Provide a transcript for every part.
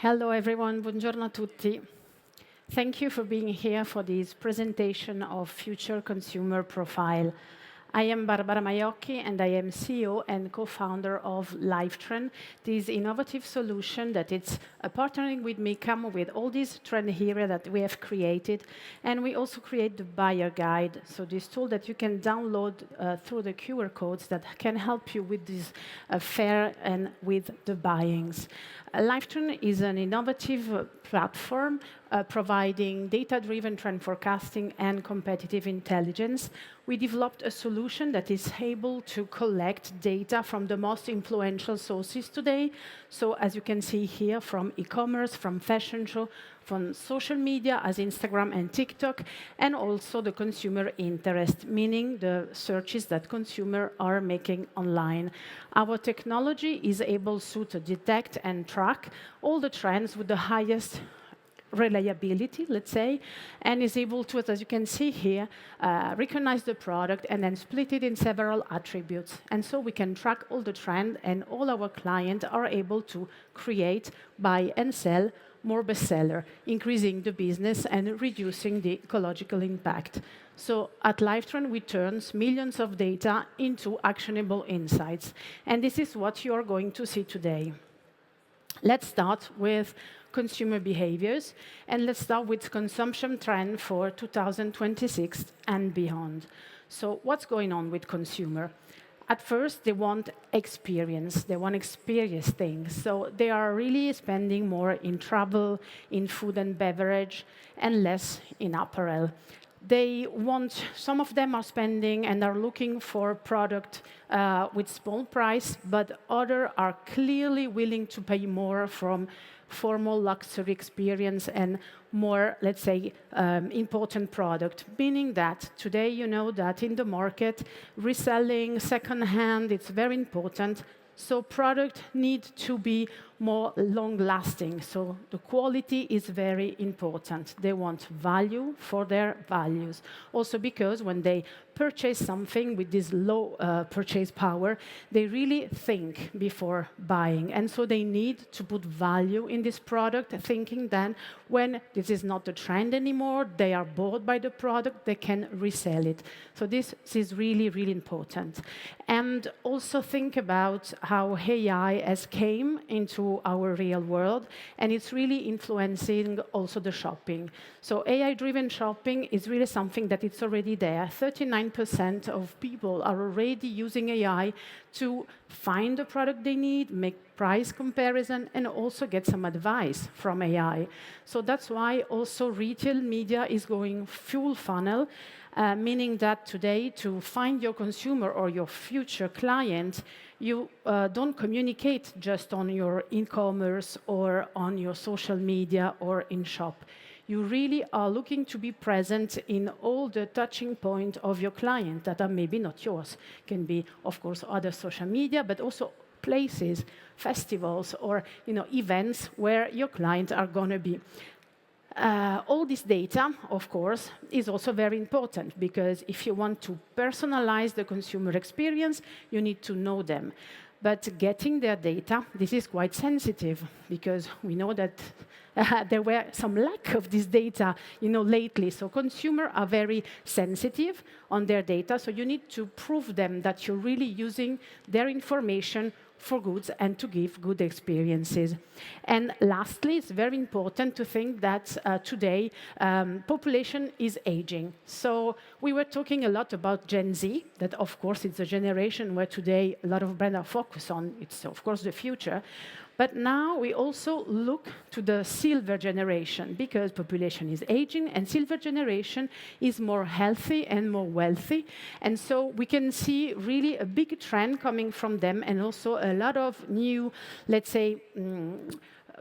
Hello everyone, buongiorno a tutti. Thank you for being here for this presentation of Future Consumer Profile. I am Barbara Maiocchi and I am CEO and co-founder of Livetrend, this innovative solution that it's partnering with me, come with all these trend area that we have created. And we also create the buyer guide, so this tool that you can download through the QR codes that can help you with this fair and with the buyings. Livetrend is an innovative platform providing data-driven trend forecasting and competitive intelligence. We developed a solution that is able to collect data from the most influential sources today. So as you can see here, from e-commerce, from fashion show, from social media as Instagram and TikTok, and also the consumer interest, meaning the searches that consumers are making online. Our technology is able to detect and track all the trends with the highest reliability, let's say, and is able to, as you can see here, recognize the product and then split it in several attributes. And so we can track all the trend, and all our clients are able to create, buy, and sell more bestseller, increasing the business and reducing the ecological impact. So at Livetrend, we turn millions of data into actionable insights. And this is what you are going to see today. Let's start with consumer behaviors, and let's start with consumption trend for 2026 and beyond. So what's going on with consumer? At first, they want experience. They want experience things. So they are really spending more in travel, in food and beverage, and less in apparel. They want, some of them are spending and are looking for product with small price, but others are clearly willing to pay more from formal luxury experience and more, let's say, important product. Meaning that today, you know that in the market, reselling second-hand, it's very important. So product need to be more long-lasting. So the quality is very important. They want value for their values. Also because when they purchase something with this low purchase power, they really think before buying. And so they need to put value in this product, thinking then when this is not the trend anymore, they are bored by the product, they can resell it. So this is really, really important. And also think about how AI has came into our real world, and it's really influencing also the shopping. So AI-driven shopping is really something that it's already there. 39% of people are already using AI to find the product they need, make price comparison, and also get some advice from AI. So that's why also retail media is going full funnel, meaning that today to find your consumer or your future client, you don't communicate just on your e-commerce or on your social media or in shop. You really are looking to be present in all the touching points of your client that are maybe not yours. Can be, of course, other social media, but also places, festivals, or events where your clients are going to be. All this data, of course, is also very important because if you want to personalize the consumer experience, you need to know them. But getting their data, this is quite sensitive because we know that there were some lack of this data, lately. So consumers are very sensitive on their data. So you need to prove them that you're really using their information for goods and to give good experiences. And lastly, it's very important to think that today population is aging. So we were talking a lot about Gen Z, that of course it's a generation where today a lot of brands are focused on. It's of course the future. But now we also look to the silver generation because population is aging and silver generation is more healthy and more wealthy. And so we can see really a big trend coming from them and also a lot of new, let's say,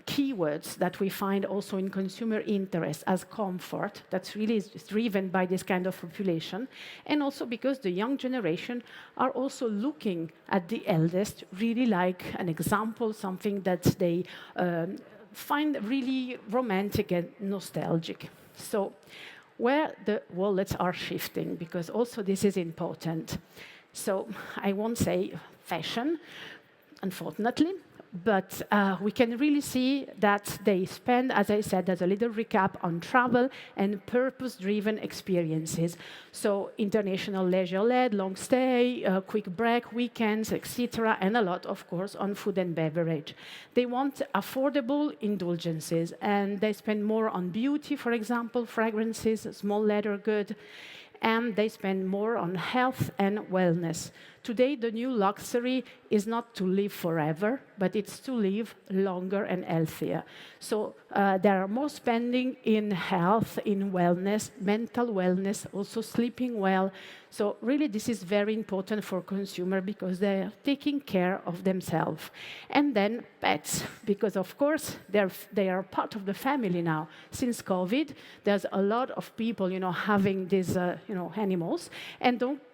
keywords that we find also in consumer interest as comfort. That's really driven by this kind of population. And also because the young generation are also looking at the eldest really like an example, something that they find really romantic and nostalgic. So where the wallets are shifting, because also this is important. So I won't say fashion, unfortunately, But we can really see that they spend, as I said, as a little recap, on travel and purpose-driven experiences. So international leisure-led, long stay, quick break, weekends, etc., and a lot, of course, on food and beverage. They want affordable indulgences, and they spend more on beauty, for example, fragrances, small leather good, and they spend more on health and wellness. Today, the new luxury is not to live forever, but it's to live longer and healthier. So there are more spending in health, in wellness, mental wellness, also sleeping well. So really, this is very important for consumer because they are taking care of themselves. And then pets, because of course they are part of the family now. Since COVID, there's a lot of people, having these, animals,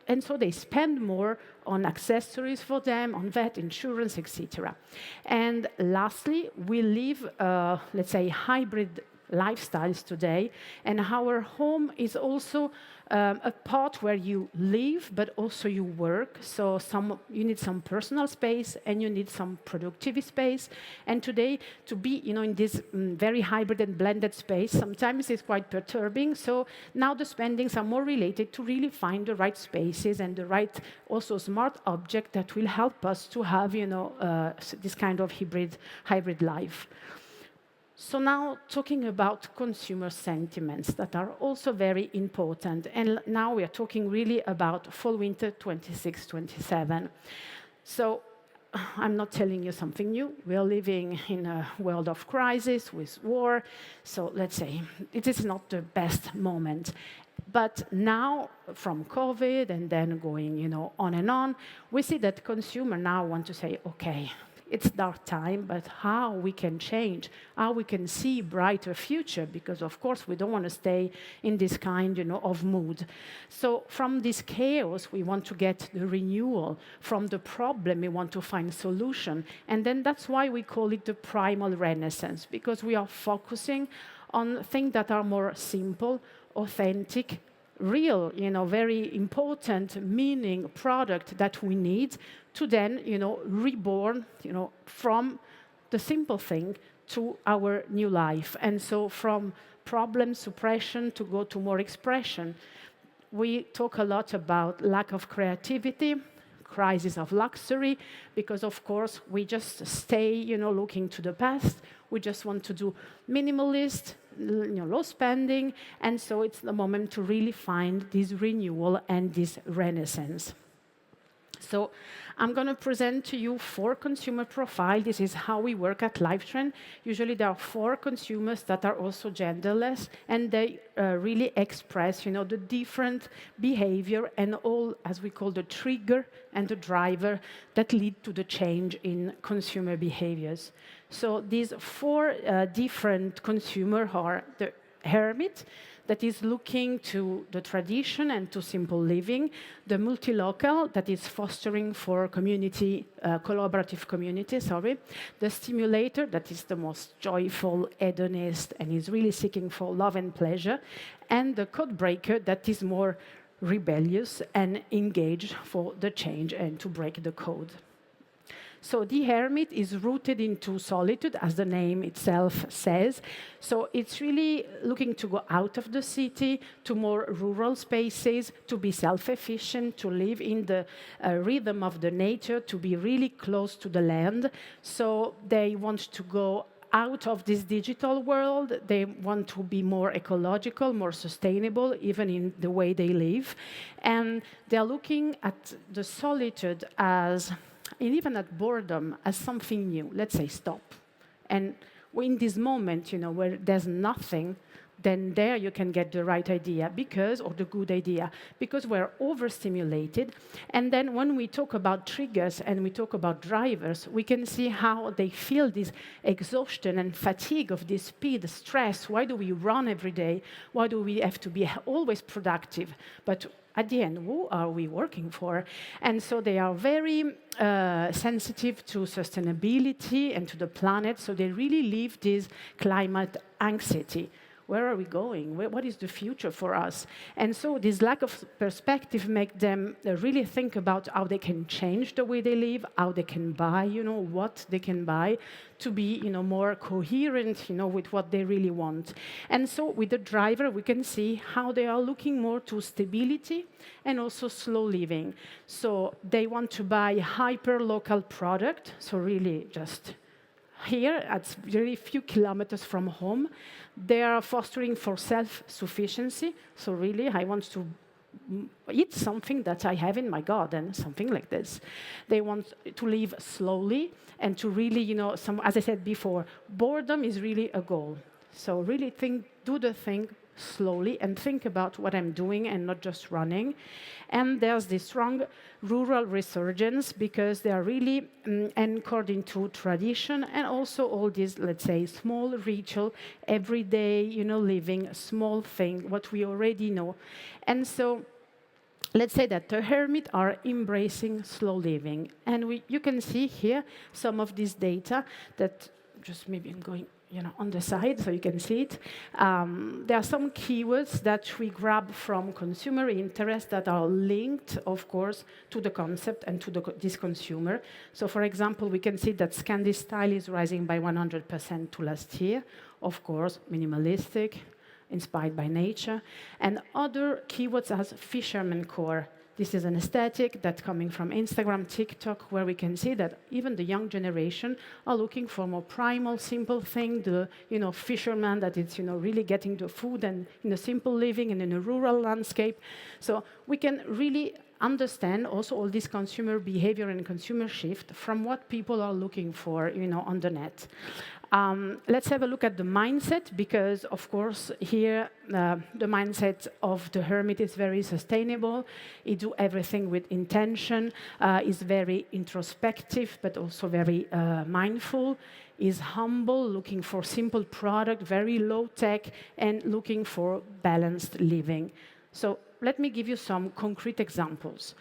and so they spend more on accessories for them, on vet insurance, etc. And lastly, we live, let's say, hybrid lifestyles today, and our home is also a part where you live, but also you work. So you need some personal space, and you need some productive space. And today, to be in this very hybrid and blended space, sometimes it's quite perturbing. So now the spendings are more related to really find the right spaces and the right also smart object that will help us to have this kind of hybrid life. So now talking about consumer sentiments that are also very important. And now we are talking really about fall-winter 26-27. So I'm not telling you something new. We are living in a world of crisis with war. So let's say it is not the best moment. But now, from COVID and then going on and on, we see that consumers now want to say, okay, it's dark time, but how we can change, how we can see brighter future, because of course we don't want to stay in this kind of mood. So from this chaos, we want to get the renewal. From the problem, we want to find solution. And then that's why we call it the primal renaissance, because we are focusing on things that are more simple, authentic, real, very important meaning product that we need to then, reborn, from the simple thing to our new life. And so from problem suppression to go to more expression. We talk a lot about lack of creativity, crisis of luxury, because of course we just stay, looking to the past. We just want to do minimalist, low spending, and so it's the moment to really find this renewal and this renaissance. So I'm going to present to you 4 consumer profiles. This is how we work at Livetrend. Usually there are 4 consumers that are also genderless, and they really express, the different behavior and all, as we call the trigger and the driver that lead to the change in consumer behaviors. So these 4 different consumers are the hermit, that is looking to the tradition and to simple living, the multilocal, that is fostering for community, collaborative community, the stimulator, that is the most joyful, hedonist, and is really seeking for love and pleasure, and the code breaker, that is more rebellious and engaged for the change and to break the code. So the hermit is rooted into solitude, as the name itself says. So it's really looking to go out of the city to more rural spaces, to be self-efficient, to live in the rhythm of the nature, to be really close to the land. So they want to go out of this digital world. They want to be more ecological, more sustainable, even in the way they live. And they're looking at the solitude as, and even at boredom, as something new. Let's say stop. And in this moment, where there's nothing, then there you can get the right idea, or the good idea, because we're overstimulated. And then when we talk about triggers and we talk about drivers, we can see how they feel this exhaustion and fatigue of this speed, stress. Why do we run every day? Why do we have to be always productive? But at the end, who are we working for? And so they are very sensitive to sustainability and to the planet, so they really live this climate anxiety. where are we going? What is the future for us? And so this lack of perspective make them really think about how they can change the way they live, how they can buy, what they can buy to be, more coherent, with what they really want. And so with the driver, we can see how they are looking more to stability and also slow living. So they want to buy hyper-local product, so really just here, at very few kilometers from home. They are fostering for self-sufficiency. So really, I want to eat something that I have in my garden, something like this. They want to live slowly and to really, as I said before, boredom is really a goal. So really do the thing slowly and think about what I'm doing and not just running. And there's this strong rural resurgence because they are really anchored into tradition and also all these, let's say, small ritual, everyday, living, small thing, what we already know. And so let's say that the hermit are embracing slow living. And you can see here some of this data that just maybe I'm going on the side so you can see it. There are some keywords that we grab from consumer interest that are linked, of course, to the concept and to this consumer. So, for example, we can see that Scandi style is rising by 100% to last year. Of course, minimalistic, inspired by nature. And other keywords as fisherman core. This is an aesthetic that's coming from Instagram, TikTok, where we can see that even the young generation are looking for more primal, simple thing, the fisherman that it's really getting the food and in a simple living and in a rural landscape. So we can really understand also all this consumer behavior and consumer shift from what people are looking for, on the net. Let's have a look at the mindset, because, of course, here the mindset of the hermit is very sustainable. He do everything with intention, is very introspective, but also very mindful, is humble, looking for simple product, very low tech, and looking for balanced living. So let me give you some concrete examples.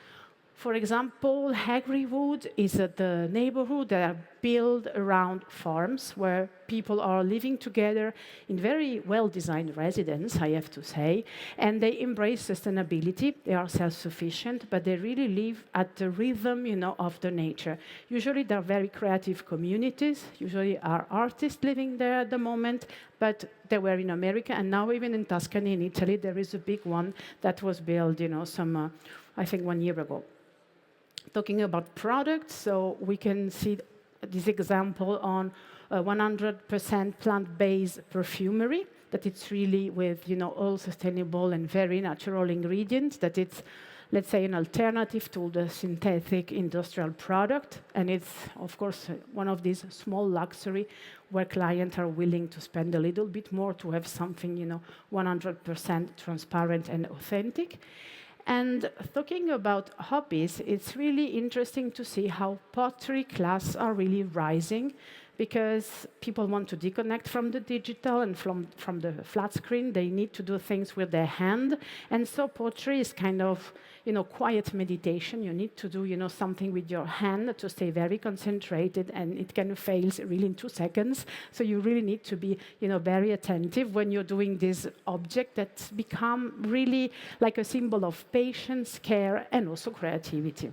For example, Haggrywood is the neighborhood that are built around farms where people are living together in very well-designed residence, I have to say, and they embrace sustainability. They are self-sufficient, but they really live at the rhythm, of the nature. Usually, they're very creative communities. Usually, are artists living there at the moment, but they were in America, and now even in Tuscany, in Italy, there is a big one that was built, I think 1 year ago. Talking about products, so we can see this example on 100% plant-based perfumery, that it's really with, all sustainable and very natural ingredients, that it's, let's say, an alternative to the synthetic industrial product. And it's, of course, one of these small luxury where clients are willing to spend a little bit more to have something, 100% transparent and authentic. And talking about hobbies, it's really interesting to see how pottery classes are really rising, because people want to disconnect from the digital and from the flat screen. They need to do things with their hand. And so pottery is kind of, quiet meditation. You need to do, something with your hand to stay very concentrated, and it can fail really in 2 seconds. So you really need to be, very attentive when you're doing this object that's become really like a symbol of patience, care, and also creativity.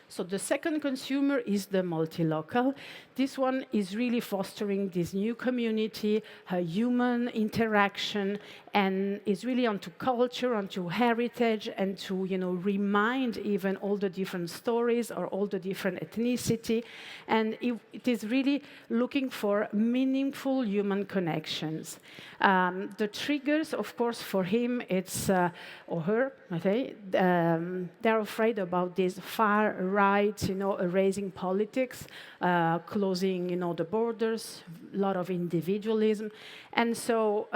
So the second consumer is the multi-local. This one is really fostering this new community, human interaction, and is really onto culture, onto heritage, and to remind even all the different stories or all the different ethnicity. And it is really looking for meaningful human connections. The triggers, of course, for him, it's or her, okay, they're afraid about this far right, erasing politics, closing, the borders, a lot of individualism. And so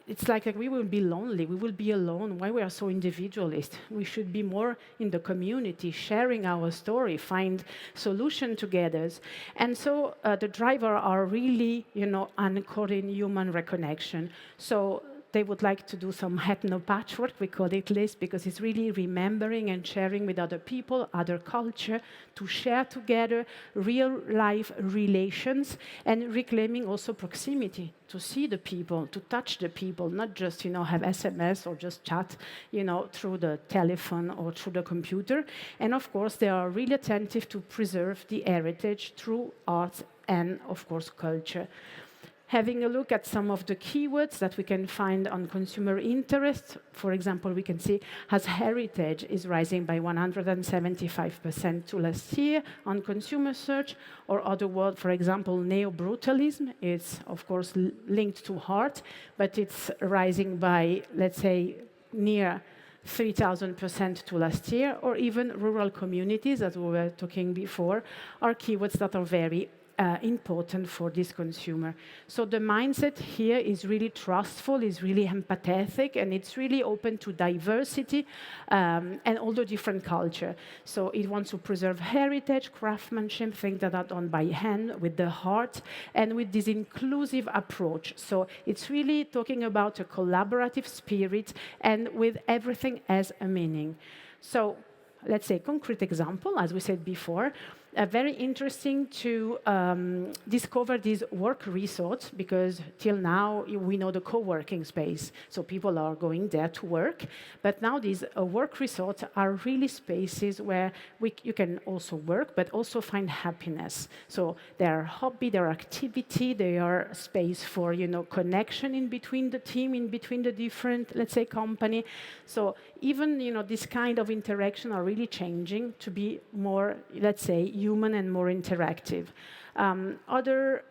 it's like we will be lonely, we will be alone. Why we are so individualist? We should be more in the community, sharing our story, find solution together. And so the driver are really, anchored in human reconnection. So they would like to do some ethno-patchwork, we call it this, because it's really remembering and sharing with other people, other culture, to share together real-life relations, and reclaiming also proximity, to see the people, to touch the people, not just, have SMS or just chat, through the telephone or through the computer. And of course, they are really attentive to preserve the heritage through art and, of course, culture. Having a look at some of the keywords that we can find on consumer interest, for example, we can see as heritage is rising by 175% to last year on consumer search, or other word, for example, neo-brutalism. It's, of course, linked to art, but it's rising by, let's say, near 3,000% to last year, or even rural communities, as we were talking before, are keywords that are very important for this consumer. So the mindset here is really trustful, is really empathetic, and it's really open to diversity and all the different culture. So it wants to preserve heritage, craftsmanship, things that are done by hand, with the heart, and with this inclusive approach. So it's really talking about a collaborative spirit and with everything as a meaning. So let's say concrete example, as we said before, very interesting to discover these work resorts, because till now we know the co-working space, so people are going there to work. But now these work resorts are really spaces where you can also work, but also find happiness. So they are hobby, they are activity, they are space for connection in between the team, in between the different, let's say, company. So even this kind of interaction are really changing to be more, let's say, human and more interactive. Other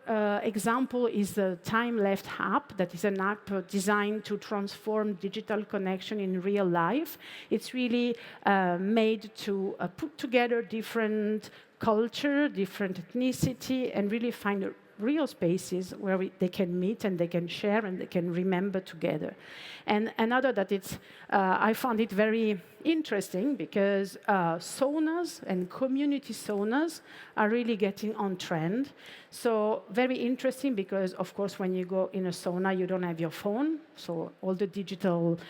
example is the Time Left app. That is an app designed to transform digital connection in real life. It's really made to put together different culture, different ethnicity, and really find real spaces where they can meet and they can share and they can remember together. And another that I found it very interesting, because saunas and community saunas are really getting on trend. So very interesting, because of course when you go in a sauna you don't have your phone, so all the digital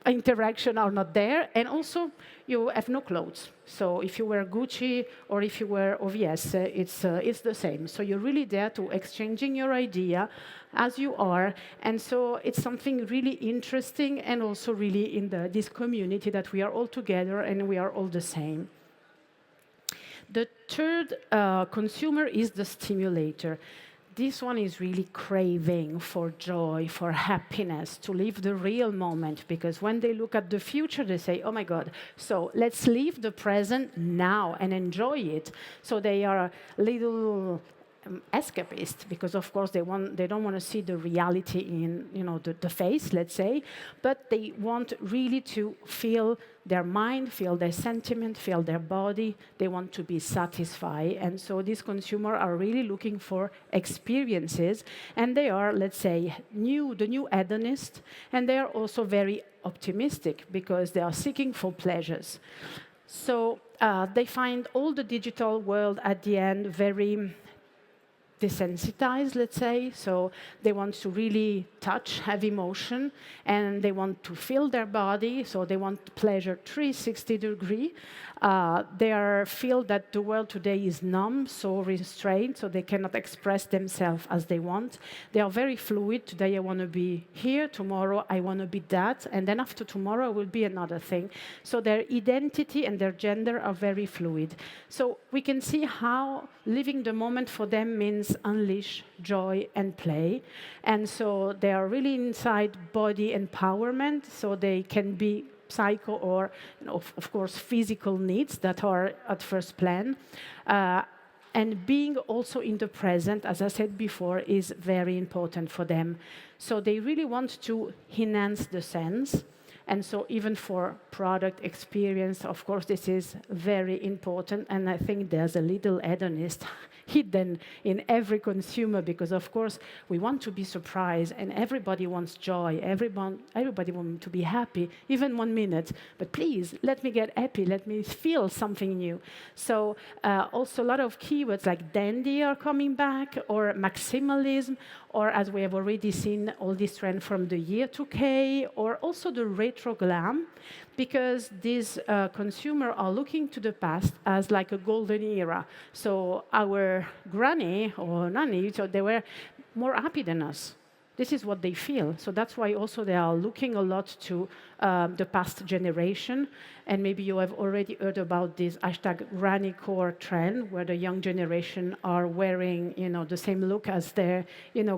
interaction are not there, and also you have no clothes. So if you wear Gucci or if you wear OVS, it's the same. So you're really there to exchanging your idea as you are, and so it's something really interesting, and also really in this community that we are all together and we are all the same. The third consumer is the stimulator. This one is really craving for joy, for happiness, to live the real moment, because when they look at the future, they say, oh my God, so let's live the present now and enjoy it. So they are a little escapist, because of course they don't want to see the reality in the face, let's say, but they want really to feel their mind, feel their sentiment, feel their body. They want to be satisfied, and so these consumers are really looking for experiences, and they are, let's say, the new hedonist, and they are also very optimistic because they are seeking for pleasures. So they find all the digital world at the end very desensitized, let's say. So they want to really touch, have emotion, and they want to feel their body. So they want pleasure 360 degree. They feel that the world today is numb, so restrained, so they cannot express themselves as they want. They are very fluid. Today I want to be here, tomorrow I want to be that, and then after tomorrow will be another thing. So their identity and their gender are very fluid. So we can see how living the moment for them means unleash joy and play. And so they are really inside body empowerment, so they can be psycho or, of course, physical needs that are at first plan. And being also in the present, as I said before, is very important for them. So they really want to enhance the sense. And so even for product experience, of course, this is very important. And I think there's a little hedonist hidden in every consumer, because, of course, we want to be surprised, and everybody wants joy. Everybody wants to be happy, even 1 minute. But please, let me get happy. Let me feel something new. So also a lot of keywords like dandy are coming back, or maximalism, or as we have already seen, all this trend from the year 2K, or also the retro glam, because these consumers are looking to the past as like a golden era. So our granny or nanny, so they were more happy than us. This is what they feel. So that's why also they are looking a lot to the past generation. And maybe you have already heard about this hashtag grannycore trend, where the young generation are wearing, the same look as their,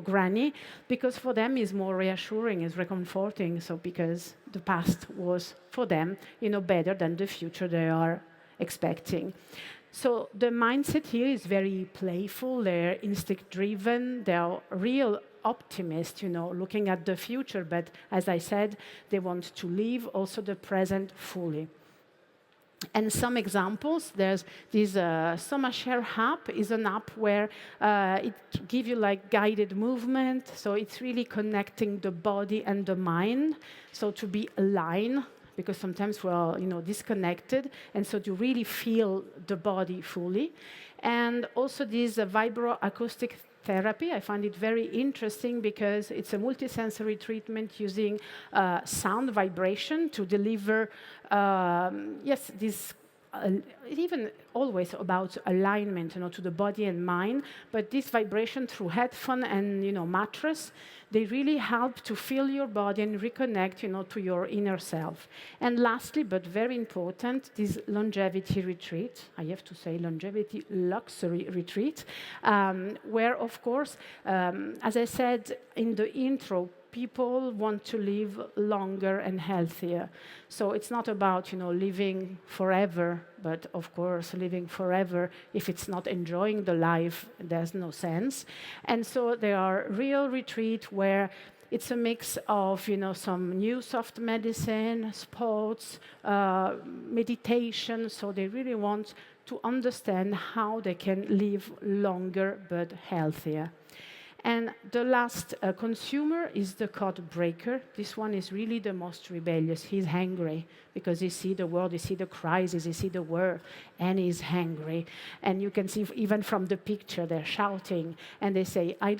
granny, because for them is more reassuring, is reconforting. So because the past was for them, better than the future they are expecting. So the mindset here is very playful. They're instinct-driven. They're real optimists, looking at the future. But as I said, they want to live also the present fully. And some examples, there's this SomaShare app is an app where it gives you like guided movement. So it's really connecting the body and the mind. So to be aligned, because sometimes we're disconnected, and so to really feel the body fully. And also this vibroacoustic therapy, I find it very interesting because it's a multisensory treatment using sound vibration to deliver, this even always about alignment, to the body and mind. But this vibration through headphone and mattress, they really help to feel your body and reconnect, to your inner self. And lastly, but very important, this longevity retreat. I have to say longevity luxury retreat, where of course, as I said in the intro, people want to live longer and healthier. So it's not about, living forever, but of course, living forever, if it's not enjoying the life, there's no sense. And so there are real retreat where it's a mix of, some new soft medicine, sports, meditation. So they really want to understand how they can live longer but healthier. And the last consumer is the code breaker. This one is really the most rebellious. He's hangry because he see the world, he see the crisis, he see the war, and he's hangry. And you can see even from the picture, they're shouting, and they say, I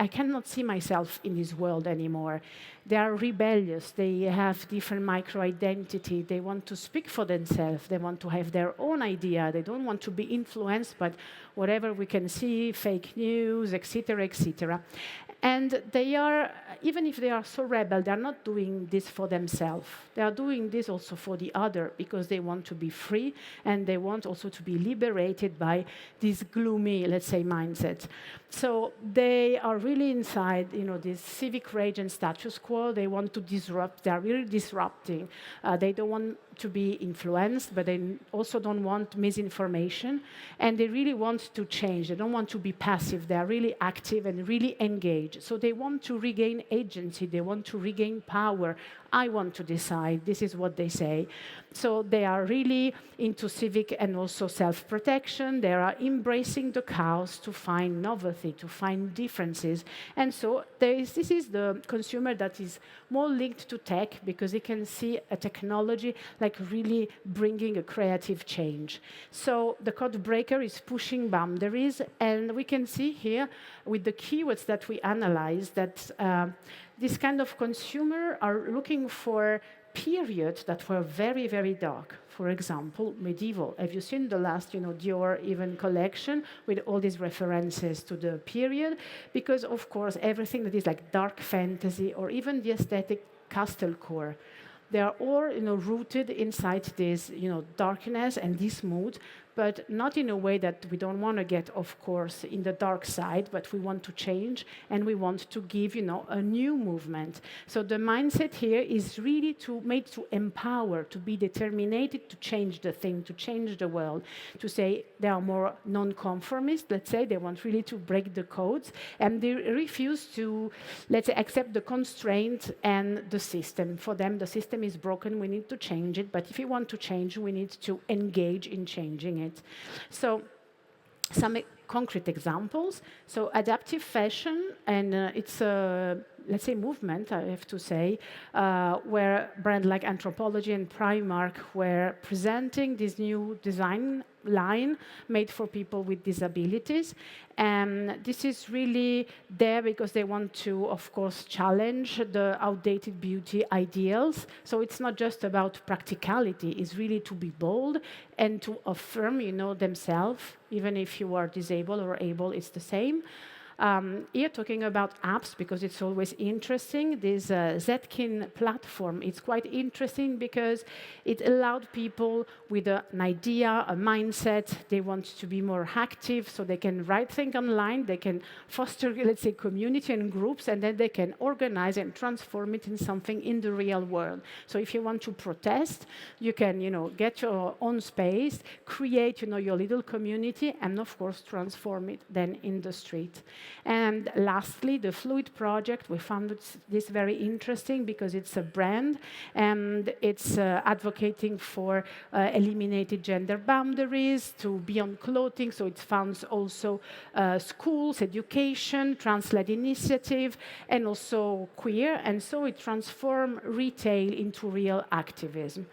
cannot see myself in this world anymore. They are rebellious. They have different micro-identity. They want to speak for themselves. They want to have their own idea. They don't want to be influenced by whatever we can see, fake news, etc., etc. And they are, even if they are so rebel, they're not doing this for themselves. They are doing this also for the other, because they want to be free, and they want also to be liberated by this gloomy, let's say, mindset. So they are really inside, this civic rage and status quo. They want to disrupt. They are really disrupting. They don't want to be influenced, but they also don't want misinformation. And they really want to change. They don't want to be passive. They are really active and really engaged. So they want to regain agency. They want to regain power. I want to decide. This is what they say. So they are really into civic and also self-protection. They are embracing the chaos to find novelty, to find differences. And so this is the consumer that is more linked to tech, because he can see a technology like really bringing a creative change. So the code breaker is pushing boundaries. And we can see here with the keywords that we analyze that this kind of consumer are looking for periods that were very, very dark. For example, medieval. Have you seen the last, Dior even collection with all these references to the period? Because, of course, everything that is like dark fantasy or even the aesthetic castlecore, they are all, rooted inside this, darkness and this mood, but not in a way that we don't want to get, of course, in the dark side, but we want to change and we want to give, a new movement. So the mindset here is really made to empower, to be determined to change the thing, to change the world, to say they are more non-conformist, let's say, they want really to break the codes, and they refuse to, let's say, accept the constraint and the system. For them, the system is broken, we need to change it, but if we want to change, we need to engage in changing it. So some concrete examples. So adaptive fashion, and it's let's say, movement, I have to say, where brands like Anthropologie and Primark were presenting this new design line made for people with disabilities. And this is really there because they want to, of course, challenge the outdated beauty ideals. So it's not just about practicality, it's really to be bold and to affirm, themselves, even if you are disabled or able, it's the same. Here, talking about apps, because it's always interesting, this Zetkin platform, it's quite interesting because it allowed people with an idea, a mindset, they want to be more active, so they can write things online, they can foster, let's say, community and groups, and then they can organize and transform it in something in the real world. So if you want to protest, you can, get your own space, create, your little community, and of course, transform it then in the street. And lastly, the Fluid project, we found this very interesting because it's a brand and it's advocating for eliminated gender boundaries to beyond clothing. So it funds also schools, education, trans-led initiative, and also queer. And so it transforms retail into real activism.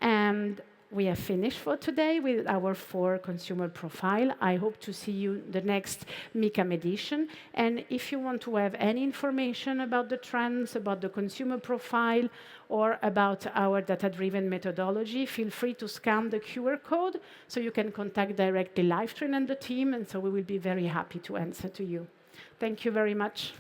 And we have finished for today with our 4 consumer profile. I hope to see you the next MICAM edition. And if you want to have any information about the trends, about the consumer profile, or about our data-driven methodology, feel free to scan the QR code so you can contact directly Livetrend and the team, and so we will be very happy to answer to you. Thank you very much.